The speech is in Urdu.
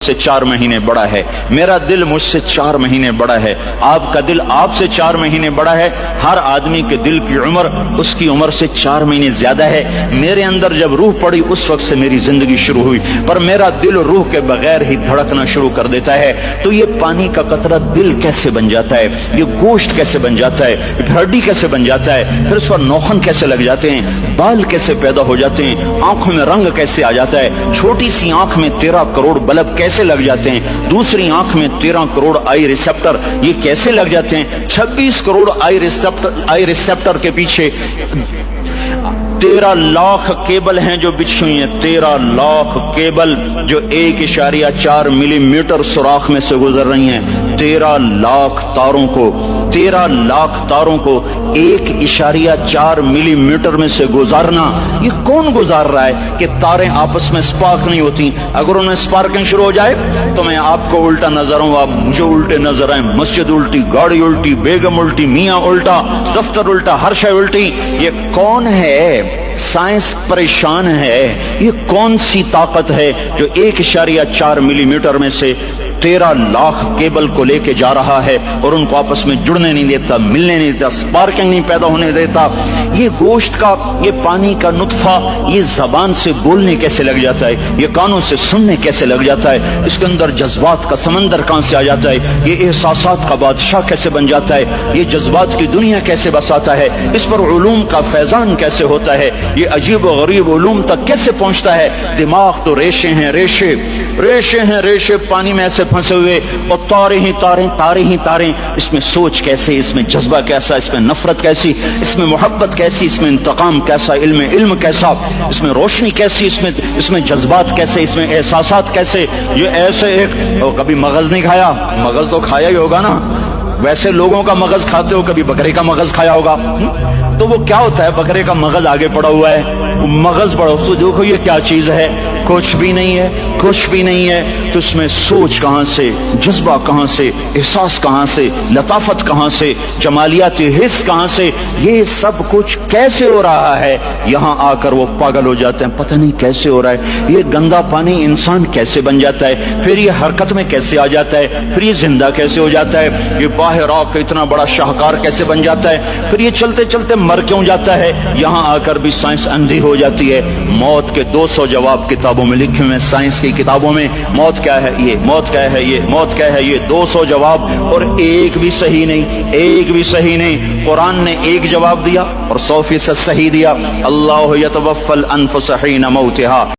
سے 4 مہینے بڑا ہے، میرا دل مجھ سے 4 مہینے بڑا ہے، آپ کا دل آپ سے 4 مہینے بڑا ہے، ہر آدمی کے دل کی عمر اس کی عمر سے 4 مہینے زیادہ ہے۔ میرے اندر جب روح پڑی اس وقت سے میری زندگی شروع ہوئی، پر میرا دل روح کے بغیر ہی دھڑکنا شروع کر دیتا ہے۔ تو یہ پانی کا قطرہ دل کیسے بن جاتا ہے، یہ گوشت کیسے بن جاتا ہے، ہڈی کیسے بن جاتا ہے، پھر اس پر نوخن کیسے لگ جاتے ہیں، بال کیسے پیدا ہو جاتے ہیں، آنکھوں میں رنگ کیسے آ جاتا ہے، چھوٹی سی آنکھ میں 13 کروڑ بلب کیسے لگ جاتے ہیں، دوسری آنکھ میں 13 کروڑ آئی ریسپٹر یہ کیسے لگ جاتے ہیں، 26 کروڑ آئی ریسپٹر کے پیچھے 13 لاکھ کیبل ہیں جو بچھی ہوئی ہیں، 13 لاکھ کیبل جو 1.4 ملی میٹر سوراخ میں سے گزر رہی ہیں۔ 13 لاکھ تاروں کو 1.4 ملی میٹر میں سے گزارنا، یہ کون گزار رہا ہے کہ تاریں آپس میں سپارک نہیں ہوتی؟ اگر انہیں سپارکنگ شروع ہو جائے تو میں آپ کو الٹا نظر ہوں، آپ مجھے الٹے نظر آئیں، مسجد الٹی، گاڑی الٹی، بیگم الٹی، میاں الٹا، دفتر الٹا، ہر شے الٹی۔ یہ کون ہے؟ سائنس پریشان ہے۔ یہ کون سی طاقت ہے جو 1.4 ملی میٹر میں سے 13 لاکھ کیبل کو لے کے جا رہا ہے اور ان کو آپس میں جڑنے نہیں دیتا، ملنے نہیں دیتا، سپارکنگ نہیں پیدا ہونے دیتا؟ یہ گوشت کا، یہ پانی کا نطفہ، یہ زبان سے بولنے کیسے لگ جاتا ہے، یہ کانوں سے سننے کیسے لگ جاتا ہے، اس کے اندر جذبات کا سمندر کہاں سے آ جاتا ہے، یہ احساسات کا بادشاہ کیسے بن جاتا ہے، یہ جذبات کی دنیا کیسے بساتا ہے، اس پر علوم کا فیضان کیسے ہوتا ہے، یہ عجیب و غریب علوم تک کیسے پہنچتا ہے؟ دماغ تو ریشے ہیں، ریشے پانی میں ایسے پھنسے ہوئے، اور تارے ہی تاریں، اس میں سوچ کیسے، اس میں جذبہ کیسا، اس میں نفرت کیسی، اس میں محبت کیسی، اس میں انتقام کیسا، علم کیسا، اس میں روشنی کیسی، اس میں جذبات کیسے، اس میں احساسات کیسے۔ یہ ایسے ایک کبھی مغز نہیں کھایا؟ مغز تو کھایا ہی ہوگا نا، ویسے لوگوں کا مغز کھاتے ہو، کبھی بکرے کا مغز کھایا ہوگا؟ تو وہ کیا ہوتا ہے؟ بکرے کا مغز آگے پڑا ہوا ہے، مغز پڑا، تو دیکھو یہ کیا چیز ہے، کچھ بھی نہیں ہے۔ تو اس میں سوچ کہاں سے، جذبہ کہاں سے، احساس کہاں سے، لطافت کہاں سے، جمالیات حس کہاں سے؟ یہ سب کچھ کیسے ہو رہا ہے؟ یہاں آ کر وہ پاگل ہو جاتے ہیں، پتہ نہیں کیسے ہو رہا ہے، یہ گندا پانی انسان کیسے بن جاتا ہے، پھر یہ حرکت میں کیسے آ جاتا ہے، پھر یہ زندہ کیسے ہو جاتا ہے، یہ باہر آ کے اتنا بڑا شاہکار کیسے بن جاتا ہے، پھر یہ چلتے چلتے مر کیوں جاتا ہے؟ یہاں آ کر بھی سائنس اندھی ہو جاتی ہے۔ موت کے 200 جواب کتابوں میں لکھے ہوئے ہیں، سائنس کی کتابوں میں، موت کیا ہے، یہ موت کیا ہے، یہ موت کیا ہے، یہ 200 جواب، اور ایک بھی صحیح نہیں۔ قرآن نے ایک جواب دیا اور 100% صحیح دیا۔ اللہ یتوفی الانفس حین موتها۔